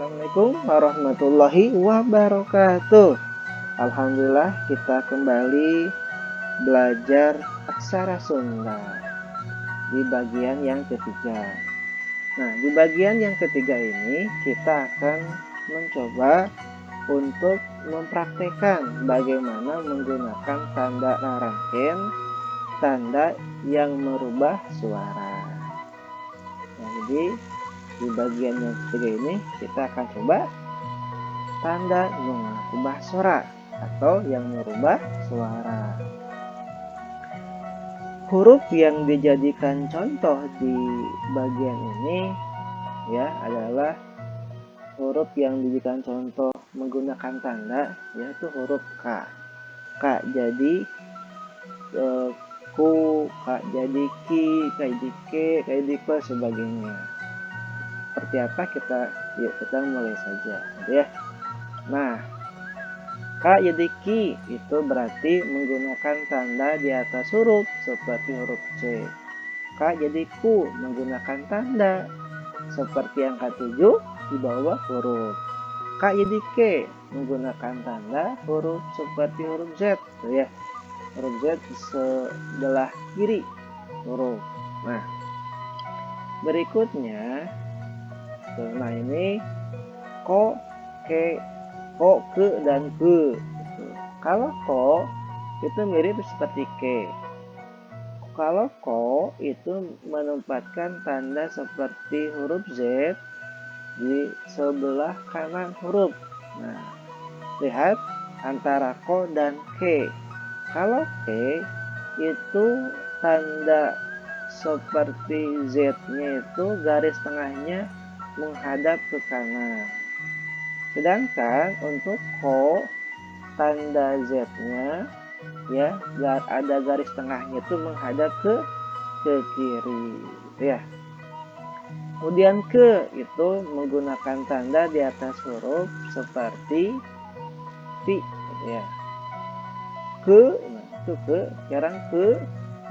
Assalamualaikum warahmatullahi wabarakatuh. Alhamdulillah kita kembali belajar aksara Sunda di bagian yang ketiga. Nah, di bagian yang ketiga ini kita akan mencoba untuk mempraktekkan bagaimana menggunakan tanda rangken, tanda yang merubah suara. Nah, jadi di bagian yang ketiga ini kita akan coba tanda mengubah suara atau yang merubah suara. Huruf yang dijadikan contoh di bagian ini ya adalah huruf yang dijadikan contoh menggunakan tanda yaitu huruf K. K jadi ku, K jadi ki, K jadi ke, K jadi ke sebagainya. Seperti apa kita mulai saja ya. Nah, K jadi ki itu berarti menggunakan tanda di atas huruf seperti huruf C. K jadi ku menggunakan tanda seperti angka 7 di bawah huruf. K jadi K menggunakan tanda huruf seperti huruf Z ya. Huruf Z sebelah kiri huruf. Nah, berikutnya nah ini ko, ke, ko, ke, dan ke. Kalau ko itu mirip seperti ke. Kalau ko itu menempatkan tanda seperti huruf Z di sebelah kanan huruf. Nah, lihat antara ko dan ke. Kalau ke itu tanda seperti Z-nya itu garis tengahnya menghadap ke kanan. Sedangkan untuk ko tanda Z-nya ya ada garis tengahnya itu menghadap ke kiri gitu ya. Kemudian ke itu menggunakan tanda di atas huruf seperti ti gitu ya. Ke itu ke, sekarang ke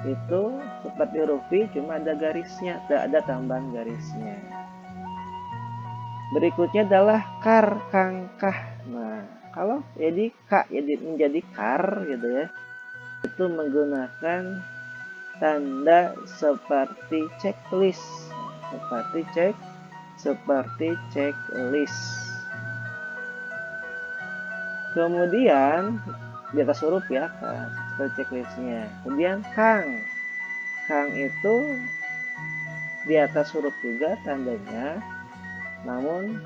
itu seperti huruf V cuma ada garisnya, ada tambahan garisnya. Berikutnya adalah kar, kangkah. Nah, kalau jadi K jadi menjadi kar gitu ya. Itu menggunakan tanda seperti checklist. Seperti checklist. Kemudian di atas huruf ya, seperti checklistnya. Kemudian kang. Kang itu di atas huruf juga tandanya, namun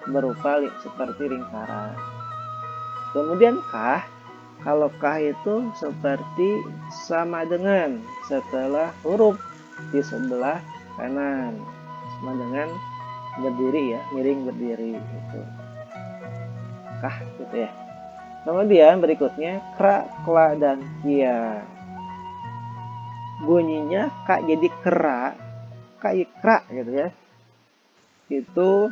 berupa seperti lingkaran. Kemudian kah, kalau kah itu seperti sama dengan setelah huruf di sebelah kanan, sama dengan berdiri ya, miring berdiri gitu. Kah gitu ya. Kemudian berikutnya kra, kla, dan kia. Bunyinya k jadi kera, k ikra gitu ya. Itu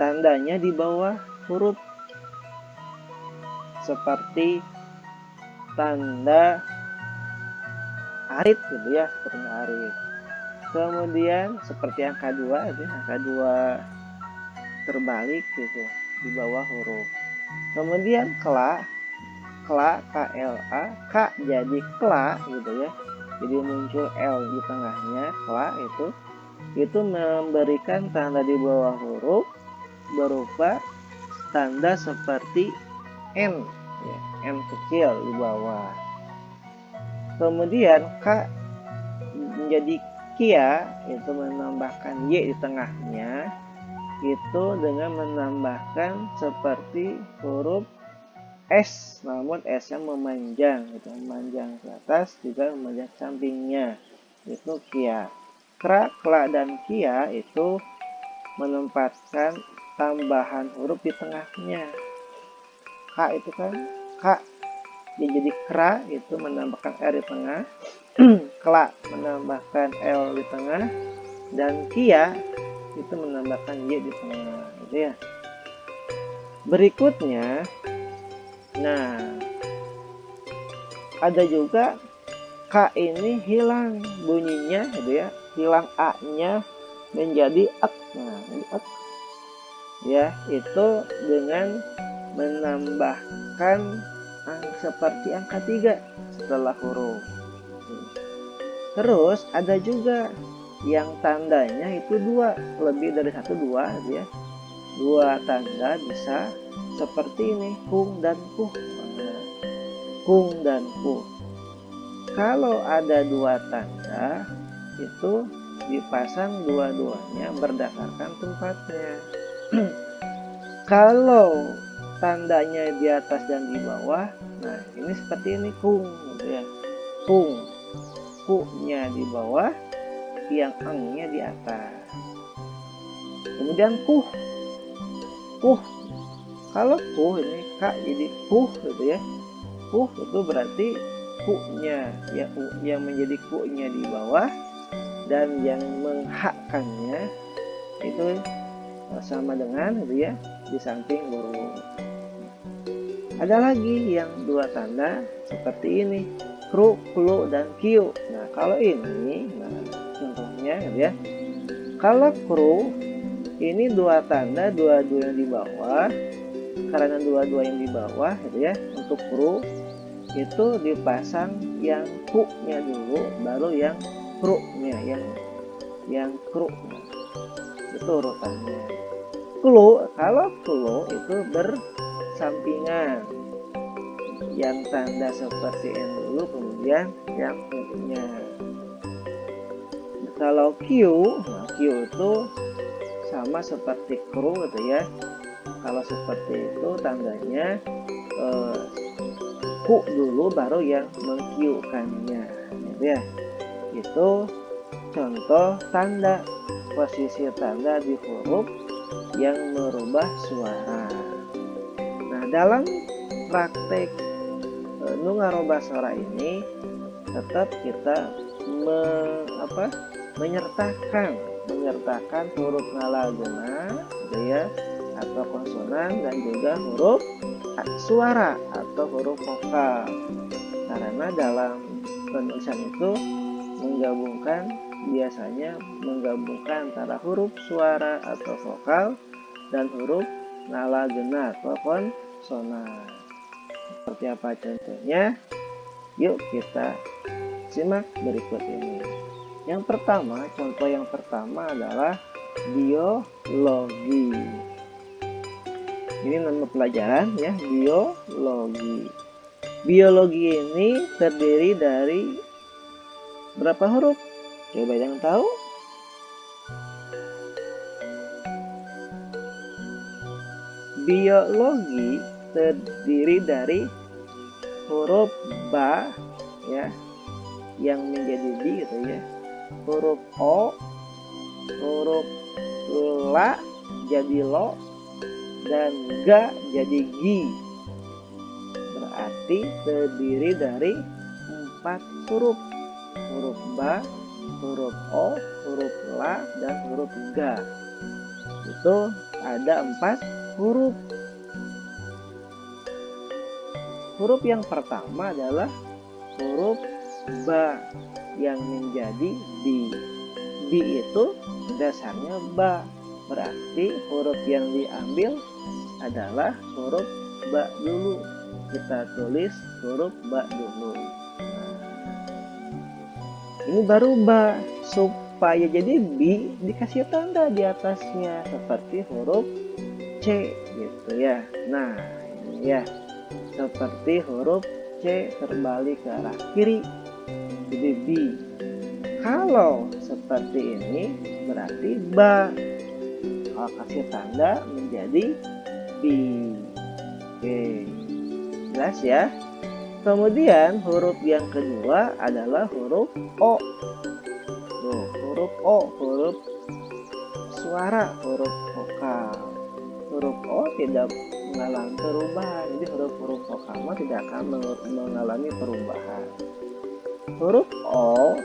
tandanya di bawah huruf seperti tanda arit gitu ya, seperti arit. Kemudian seperti angka 2 gitu, angka 2 terbalik gitu di bawah huruf. Kemudian kla, KLA, K jadi kla gitu ya. Jadi muncul L di tengahnya, kla itu memberikan tanda di bawah huruf berupa tanda seperti N ya, N kecil di bawah. Kemudian K menjadi kia itu menambahkan Y di tengahnya itu dengan menambahkan seperti huruf S, namun S-nya memanjang gitu, memanjang ke atas juga memanjang sampingnya, itu kia. Kra, kla, dan kia itu menempatkan tambahan huruf di tengahnya. K itu kan K jadi kra itu menambahkan R di tengah, kla menambahkan L di tengah, dan kia itu menambahkan Y di tengah gitu ya. Berikutnya nah ada juga K ini hilang bunyinya gitu ya, hilang A-nya menjadi ak. Nah, ini ak. Ya, itu dengan menambahkan seperti angka 3 setelah huruf. Terus ada juga yang tandanya itu 2, lebih dari 1 2 ya. 2 tanda bisa seperti ini, kung dan kuh. Kung dan kuh. Kalau ada 2 tanda itu dipasang dua-duanya berdasarkan tempatnya. Kalau tandanya di atas dan di bawah, nah ini seperti ini, kung gitu ya. Kung, ku-nya di bawah, yang ang-nya di atas. Kemudian kuh. Kuh. Kalau kuh ini kak jadi kuh gitu ya. Kuh itu berarti ku-nya yang menjadi ku-nya di bawah dan yang menghakkannya itu sama dengan gitu ya di samping huruf. Ada lagi yang 2 tanda seperti ini, kru, klu, dan kiu. Nah kalau ini, nah contohnya gitu ya. Kalau kru ini 2 tanda, dua-dua yang di bawah. Karena dua-dua yang di bawah gitu ya, untuk kru itu dipasang yang ku-nya dulu, baru yang kru-nya, yang kru. Itu urutannya. Klu, kalau klu itu bersampingan. Yang tanda seperti N dulu, kemudian yang U-nya. Kalau Q, nah Q itu sama seperti kru gitu ya. Kalau seperti itu tandanya ku dulu baru yang mengkiukannya gitu ya. Itu contoh tanda, posisi tanda di huruf yang merubah suara. Nah dalam praktek nu ngarobah suara ini tetap kita menyertakan huruf ngalageuna gitu ya, atau konsonan, dan juga huruf suara atau huruf vokal. Karena dalam penulisan itu biasanya menggabungkan antara huruf suara atau vokal dan huruf ngalageuna atau konsonan. Seperti apa contohnya? Yuk kita simak berikut ini. Yang pertama, contoh yang pertama adalah biologi. Ini nama pelajaran ya, biologi. Biologi ini terdiri dari berapa huruf? Coba yang tahu? Biologi terdiri dari huruf ba ya, yang menjadi bi gitu ya, huruf o, huruf la jadi lo, dan ga jadi gi. Berarti terdiri dari 4 huruf. Huruf ba, huruf o, huruf la, dan huruf ga. Itu ada 4 huruf. Huruf yang pertama adalah huruf ba yang menjadi bi. Bi itu dasarnya ba. Berarti huruf yang diambil adalah huruf ba dulu. Kita tulis huruf ba dulu. Nah, ini baru ba. Supaya jadi bi, dikasih tanda di atasnya seperti huruf C gitu ya. Nah, ini ya. Seperti huruf C terbalik ke arah kiri, jadi bi. Kalau seperti ini berarti ba. Kalau kasih tanda menjadi bi. Oke, jelas ya. Kemudian huruf yang kedua adalah huruf O. Tuh, huruf O, huruf suara, huruf vokal. Huruf O tidak mengalami perubahan, jadi huruf-huruf vokal tidak akan mengalami perubahan. Huruf O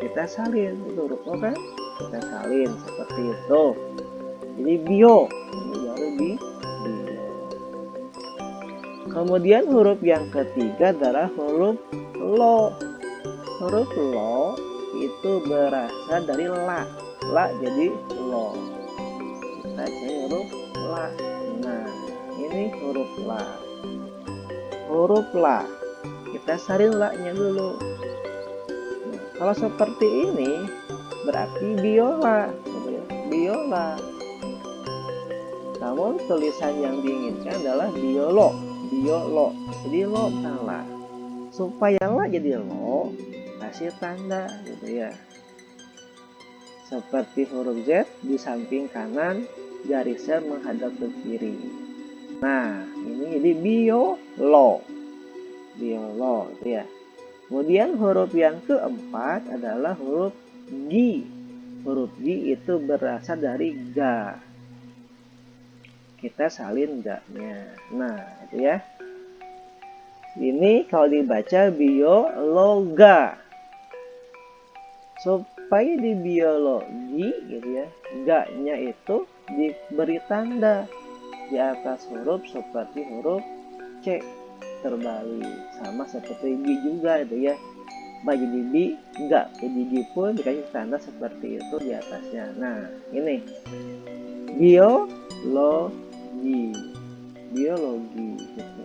kita salin, itu huruf O kan kita salin seperti itu, jadi bio. Ini baru bio. Kemudian huruf yang ketiga adalah huruf lo. Huruf lo itu berasal dari la. la jadi lo. Kita cari huruf la. Nah, ini huruf la. Huruf la. Kita salin la-nya dulu. Nah, kalau seperti ini berarti biola, biola. Namun tulisan yang diinginkan adalah biolo, biolo. Jadi lo bukan la. Supaya la jadi lo, kasih tanda gitu ya. Seperti huruf Z di samping kanan, garisnya menghadap ke kiri. Nah, ini jadi biolo, biolo gitu ya. Kemudian huruf yang keempat adalah huruf G. Huruf G itu berasal dari ga. Kita salin ga-nya. Nah, itu ya. Ini kalau dibaca biologa. Supaya di biologi gitu ya, ga-nya itu diberi tanda di atas huruf seperti huruf C terbalik, sama seperti B juga itu ya. Bagi di B, ga jadi G pun dikasih tanda seperti itu di atasnya. Nah, ini biologi, biologi gitu.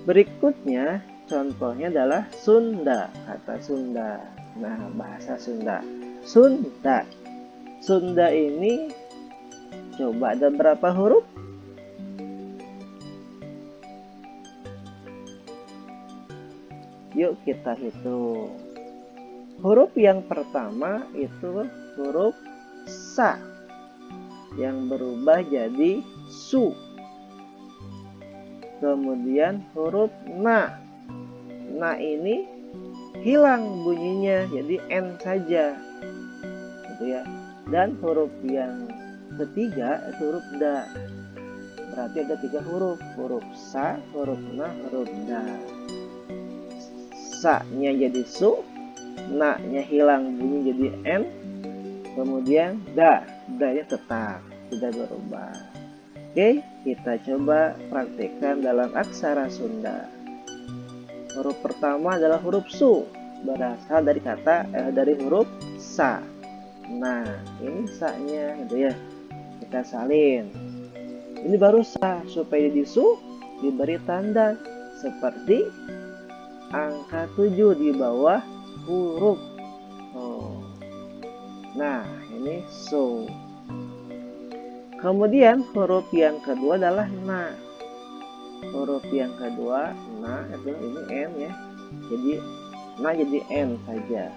Berikutnya contohnya adalah Sunda, kata Sunda. Nah, bahasa Sunda. Sunda. Sunda ini coba ada berapa huruf? Yuk kita hitung. Huruf yang pertama itu huruf sa yang berubah jadi su. Kemudian huruf na. Na ini hilang bunyinya jadi n saja. Gitu ya. Dan huruf yang ketiga itu huruf da. Berarti ada 3 huruf. Huruf sa, huruf na, huruf da. Sa-nya jadi su, na-nya hilang bunyi jadi n. Kemudian da. Da-nya tetap tidak berubah. Oke, kita coba praktekkan dalam aksara Sunda. Huruf pertama adalah huruf su, berasal dari dari huruf sa. Nah, ini sa-nya gitu ya. Kita salin. Ini baru sa, supaya jadi su diberi tanda seperti angka 7 di bawah huruf. Nah, ini su. Kemudian huruf yang kedua adalah na. Huruf yang kedua na itu ini n ya. Jadi na jadi n saja.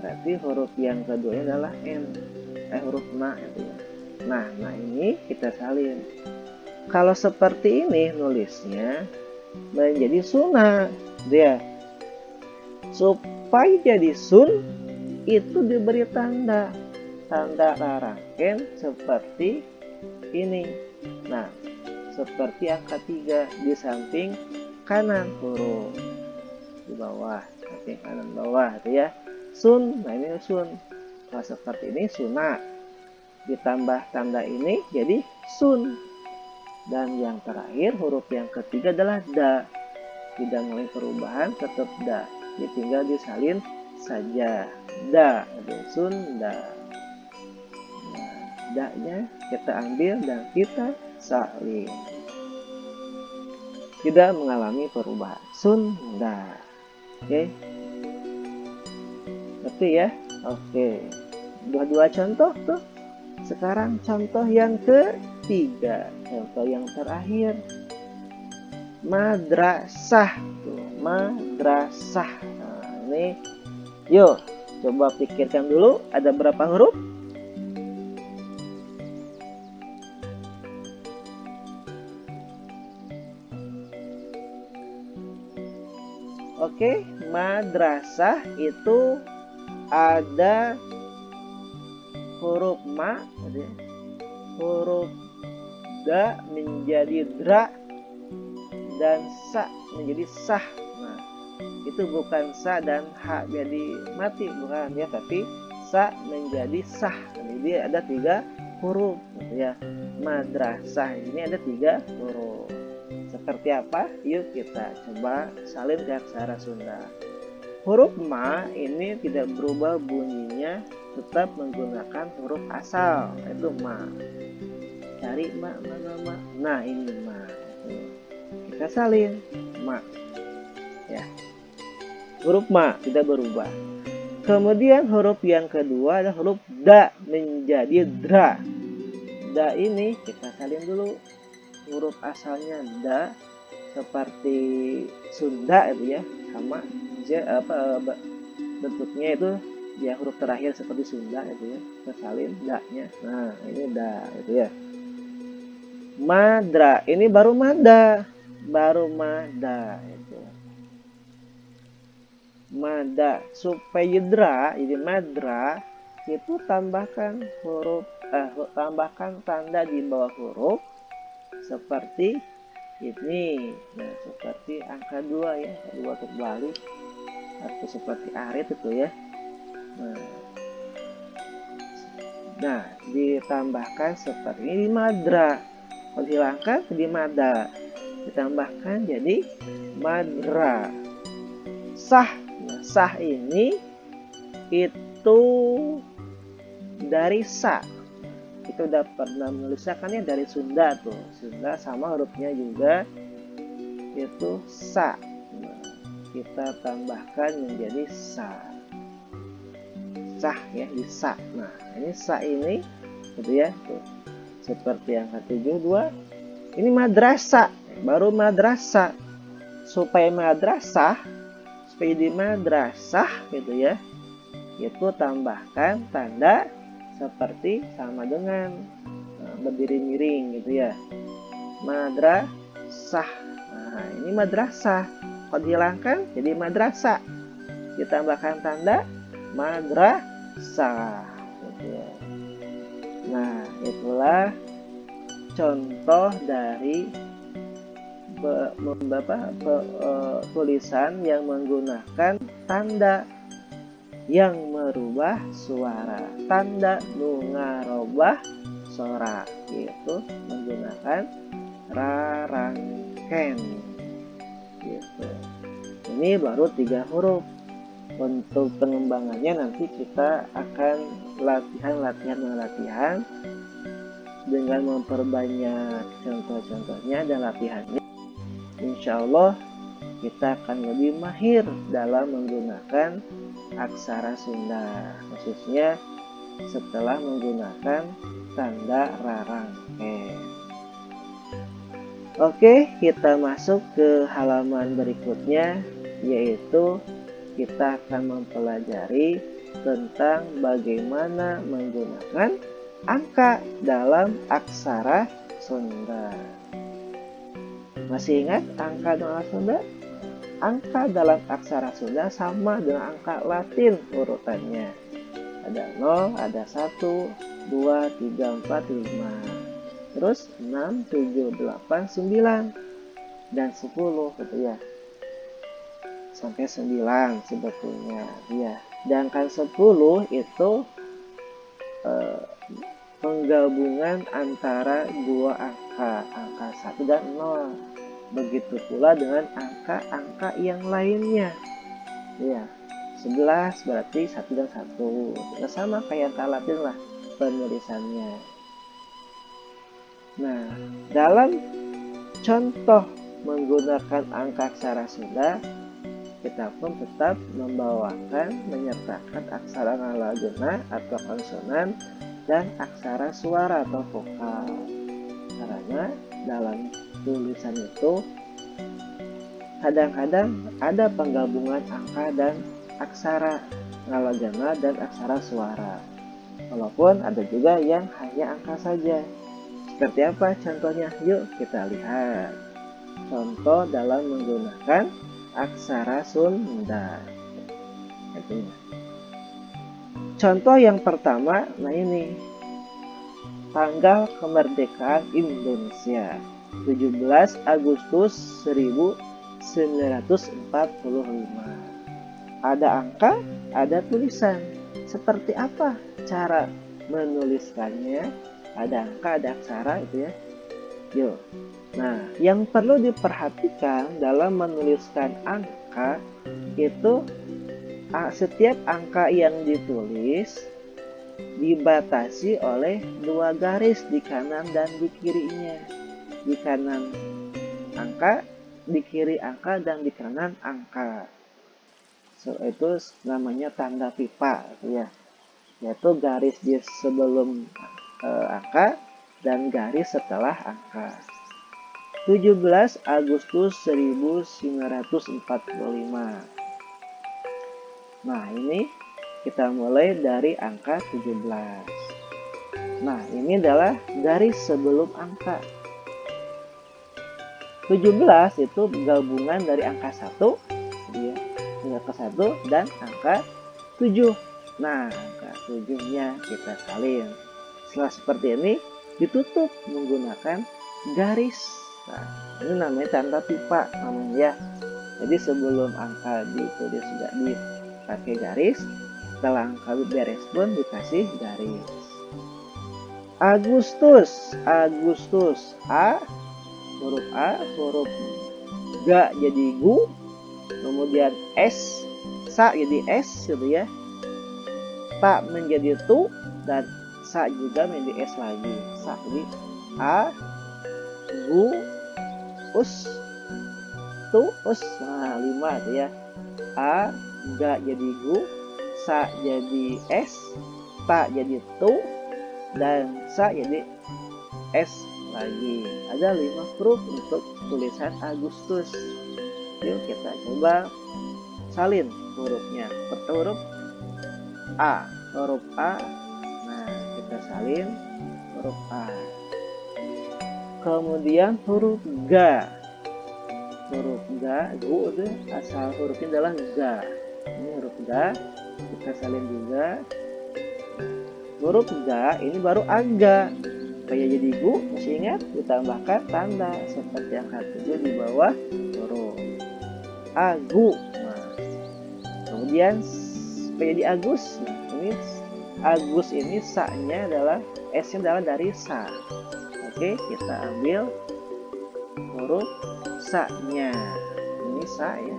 Berarti huruf yang kedua adalah n. Huruf na itu ya. Nah, ini kita salin. Kalau seperti ini nulisnya menjadi suna, dia. Supaya jadi sun itu diberi tanda rangken seperti ini. Nah, seperti angka 3 di samping kanan huruf di bawah, samping kanan bawah itu ya. Sun, nah ini sun. Kalau seperti ini suna. Ditambah tanda ini jadi sun. Dan yang terakhir huruf yang ketiga adalah da. Tidak mengalami perubahan, tetap da. Tinggal disalin saja. Da, ada sun, da. Da-nya kita ambil dan kita salin. Tidak mengalami perubahan. Sunda. Oke. Ngerti ya? Oke. Dua contoh tuh. Sekarang contoh yang ketiga. Contoh yang terakhir. Madrasah. Tuh, madrasah. Nah, ini yuk coba pikirkan dulu ada berapa huruf? Oke, madrasah itu ada huruf ma, huruf da menjadi dra, dan sa menjadi sah. Nah, itu bukan sa dan ha jadi mati, bukan ya, tapi sa menjadi sah. Jadi ada 3 huruf gitu ya. Madrasah ini ada 3 huruf. Seperti apa? Yuk kita coba salin ke aksara Sunda. Huruf ma ini tidak berubah bunyinya, tetap menggunakan huruf asal, yaitu ma. Cari ma, mana ma? Nah ini ma. Kita salin ma. Ya. Huruf ma tidak berubah. Kemudian huruf yang kedua adalah huruf da menjadi dra. Da ini kita salin dulu. Huruf asalnya da seperti Sunda itu ya, sama bentuknya itu ya huruf terakhir seperti Sunda itu ya, kita salin da-nya. Nah ini da itu ya. Madra ini baru mada itu. Mada supaya dra jadi madra itu tambahkan tambahkan tanda di bawah huruf seperti ini. Nah seperti angka 2 ya, 2 terbalik atau seperti arit itu ya. Nah ditambahkan seperti ini madra, kalau dihilangkan jadi mada, ditambahkan jadi madra. Sah. Nah, sah ini itu dari sa. Kita udah pernah menuliskannya dari Sunda tuh. Sunda sama hurufnya juga itu sa. Nah, kita tambahkan menjadi sa. Sah ya, di sa. Nah, ini sa ini gitu ya. Tuh. Seperti yang ke-72. Ini madrasah, baru madrasah. Supaya madrasah, supaya di madrasah gitu ya. Itu tambahkan tanda seperti sama dengan berdiri miring gitu ya. Madrasah. Nah, ini madrasah. Kalau dihilangkan jadi madrasah. Ditambahkan tanda madrasah gitu ya. Nah, itulah contoh dari tulisan yang menggunakan tanda yang merubah suara, tanda nungarobah sora, yaitu menggunakan rarangken gitu. Ini baru 3 huruf. Untuk pengembangannya nanti kita akan latihan dengan memperbanyak contoh-contohnya dan latihannya. Insya Allah kita akan lebih mahir dalam menggunakan aksara Sunda, khususnya setelah menggunakan tanda rarangken. Oke, kita masuk ke halaman berikutnya, yaitu kita akan mempelajari tentang bagaimana menggunakan angka dalam aksara Sunda. Masih ingat angka dalam Sunda? Angka dalam aksara Sunda sama dengan angka Latin urutannya. Ada 0, ada 1, 2, 3, 4, 5. Terus 6, 7, 8, 9 dan 10 gitu ya. Sampai 9 sebetulnya ya. Sedangkan 10 itu penggabungan antara dua angka 1 dan 0. Begitu pula dengan angka-angka yang lainnya. Ya, 11 berarti 1 dan 1. Nah, sama kayak angka Latin lah penulisannya. Nah, dalam contoh menggunakan angka aksara Sunda, kita pun tetap menyertakan aksara ngalagena atau konsonan dan aksara suara atau vokal. Karena dalam tulisan itu kadang-kadang ada penggabungan angka dan aksara ngalagena dan aksara suara. Walaupun ada juga yang hanya angka saja. Seperti apa contohnya? Yuk kita lihat. Contoh dalam menggunakan aksara Sunda. Contoh yang pertama, nah ini tanggal kemerdekaan Indonesia 17 Agustus 1945. Ada angka, ada tulisan. Seperti apa cara menuliskannya? Ada angka, ada aksara itu ya. Yuk. Nah, yang perlu diperhatikan dalam menuliskan angka itu Setiap angka yang ditulis dibatasi oleh 2 garis di kanan dan di kirinya. Di kanan angka, di kiri angka, dan di kanan angka. Itu namanya tanda pipa ya. Yaitu garis di sebelum angka dan garis setelah angka. 17 Agustus 1945. Nah, ini kita mulai dari angka 17. Nah, ini adalah garis sebelum angka. 17 itu gabungan dari angka 1, ya, angka 1 dan angka 7. Nah, angka 7-nya kita salin. Setelah seperti ini, ditutup menggunakan garis. Nah, ini namanya tanda pipa namanya ya. Jadi sebelum angka ditulis juga dipakai garis, setelah angka beres pun dikasih garis. Agustus, Agustus, huruf A, huruf G jadi gu, kemudian S, sa jadi S gitu ya, ta menjadi tu, dan sa juga menjadi S lagi. Sa jadi A, gu, us, tu, us. Nah, 5 itu ya. A, G jadi gu, sa jadi S, ta jadi tu, dan sa jadi S lagi. Ada 5 huruf untuk tulisan Agustus. Yuk kita coba salin hurufnya. Pertama huruf A, huruf A. Nah, kita salin huruf A. Kemudian huruf G. Huruf G, gu itu asal hurufnya adalah G. Ini huruf G, kita salin juga. Huruf G ini baru aga. Supaya jadi gu, masih ingat ditambahkan tanda seperti angka 7 di bawah huruf agu. Nah, kemudian supaya jadi agus. Nah, ini Agus ini sa-nya adalah S-nya adalah dari sa. Oke, kita ambil huruf sa-nya. Ini sa ya.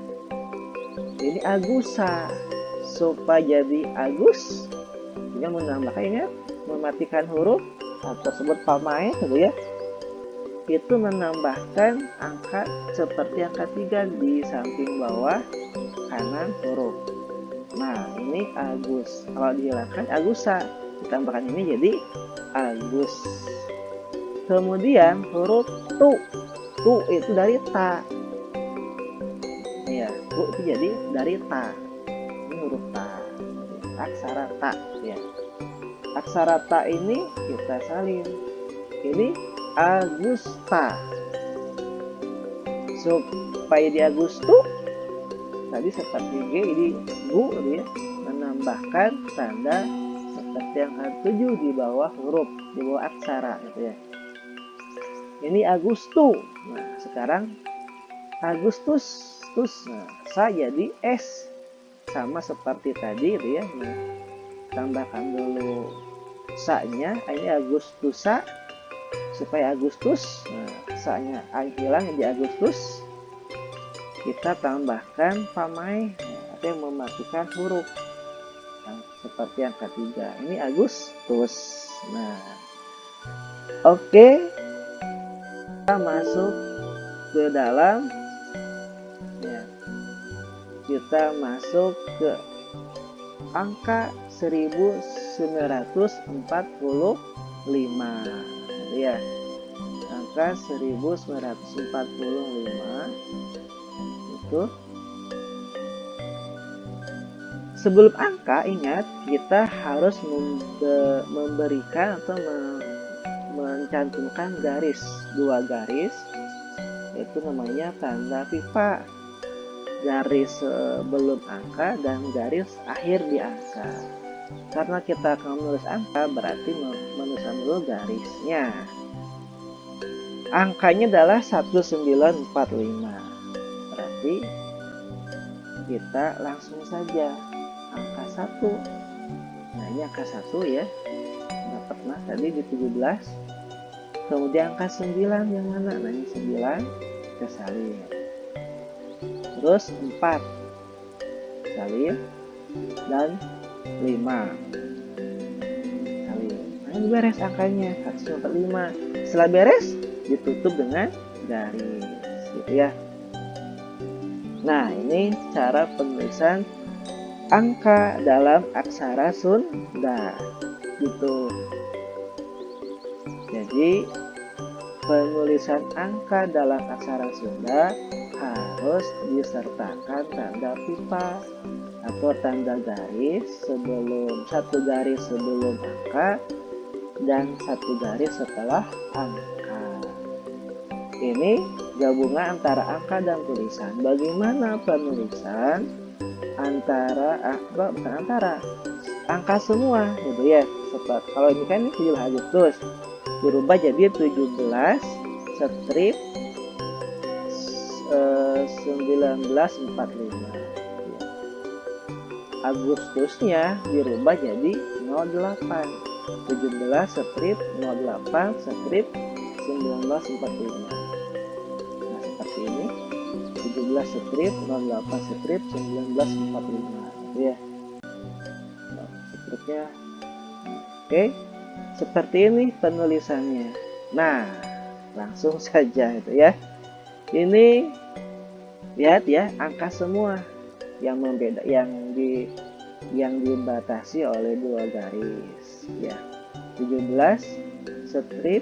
Ini Agusa. Supaya jadi Agus, dengan menambahkan, ingat, mematikan huruf tersebut pamain gitu ya, itu menambahkan angka seperti angka 3 di samping bawah kanan huruf. Nah, ini Agus. Kalau dihilangkan Agusa, ditambahkan ini jadi Agus. Kemudian huruf tu. Tu itu dari ta. Ya, tu itu jadi dari ta. Ini huruf ta. Aksara ta ya. Aksara ta ini kita salin. Ini Agusta. Supaya di Agustu, tadi seperti G ini gu ya, menambahkan tanda seperti angka 7 di bawah huruf, di bawah aksara gitu ya. Ini Agustu. Nah, sekarang Agustus. Nah, sa jadi S. Sama seperti tadi gitu ya. Nah, tambahkan dulu sa-nya, ini Agustusa. Supaya Agustus, nah, sa-nya hilang jadi Agustus. Kita tambahkan pamai atau yang mematikan huruf. Nah, seperti yang ketiga. Ini Agustus. Nah, oke. Kita masuk ke dalam ya. Kita masuk ke angka 1945 ya. Angka 1945 itu sebelum angka, ingat, kita harus memberikan atau mencantumkan garis, 2 garis, yaitu namanya tanda pipa. Garis sebelum angka dan garis akhir di angka. Karena kita akan menulis angka, berarti menuliskan dulu garisnya. Angkanya adalah 1945. Berarti kita langsung saja angka 1. Nah, ini angka 1 ya. Dapat nah tadi di 17. Kemudian angka 9 yang mana? Nah, ini 9 kita salin. Terus 4 salin. dan 5 kali. Nah, ini beres angkanya 145. Setelah beres ditutup dengan garis gitu ya. Nah, ini cara penulisan angka dalam aksara Sunda gitu. Jadi penulisan angka dalam aksara Sunda harus disertakan tanda pipa atau tanda garis sebelum satu garis sebelum angka dan satu garis setelah angka. Ini gabungan antara angka dan tulisan. Bagaimana penulisan angka semua gitu ya. Kalau ini kan 7 Agustus dirubah jadi 17 strip 1945. Agustusnya dirubah jadi 08, 17 strip 08 strip 1945. Nah, seperti ini 17 strip 08 strip 1945 gitu ya. Nah, stripnya oke, seperti ini penulisannya. Nah, langsung saja itu ya. Ini lihat ya, angka semua yang dibatasi oleh 2 garis ya. 17 strip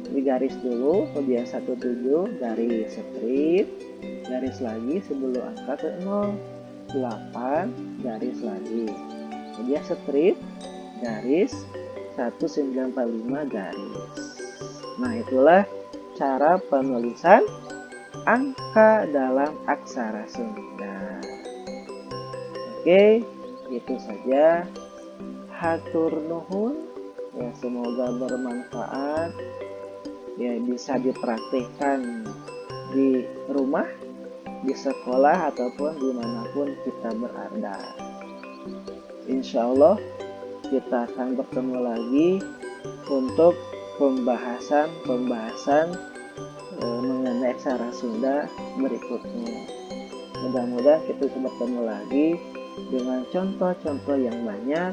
digaris dulu, kemudian 17 garis strip, garis lagi sebelum angka ke 0, 8 garis lagi, kemudian strip garis 1945 garis. Nah, itulah cara penulisan angka dalam aksara Sunda. Oke, itu saja. Hatur nuhun. Ya, semoga bermanfaat. Ya, bisa dipraktikkan di rumah, di sekolah ataupun dimanapun kita berada. Insya Allah kita akan bertemu lagi untuk pembahasan mengenai aksara Sunda berikutnya. Mudah-mudahan kita bisa bertemu lagi dengan contoh-contoh yang banyak,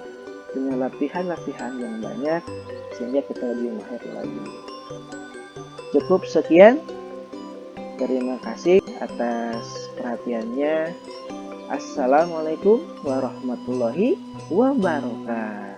dengan latihan-latihan yang banyak, sehingga kita lebih mahir lagi. Cukup sekian. Terima kasih atas perhatiannya. Assalamualaikum warahmatullahi wabarakatuh.